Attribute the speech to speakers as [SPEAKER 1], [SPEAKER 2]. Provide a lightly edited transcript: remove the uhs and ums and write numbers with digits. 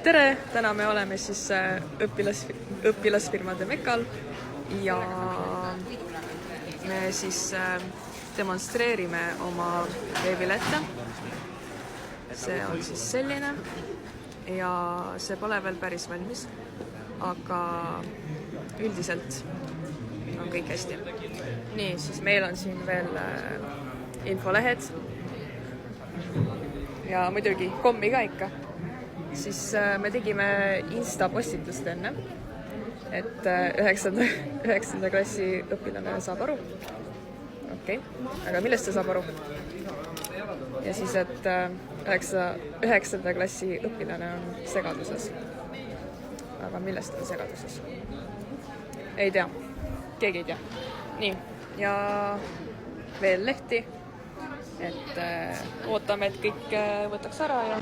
[SPEAKER 1] Tere! Täna me oleme siis õpilasfirmade Mekal ja me siis demonstreerime oma veebilette. See on siis selline ja see pole veel päris valmis, aga üldiselt on kõik hästi. Nii, siis meil on siin veel infolehed ja muidugi kommi ka ikka. Siis me tegime Insta-postitust enne, et 9. klassi õpilane saab aru. Okei, aga millest ta saab aru? Ja siis, et 9. klassi õpilane on segaduses. Aga millest on segaduses? Ei tea, keegi ei tea. Nii, ja veel lehti, et ootame, et kõik võtaks ära ja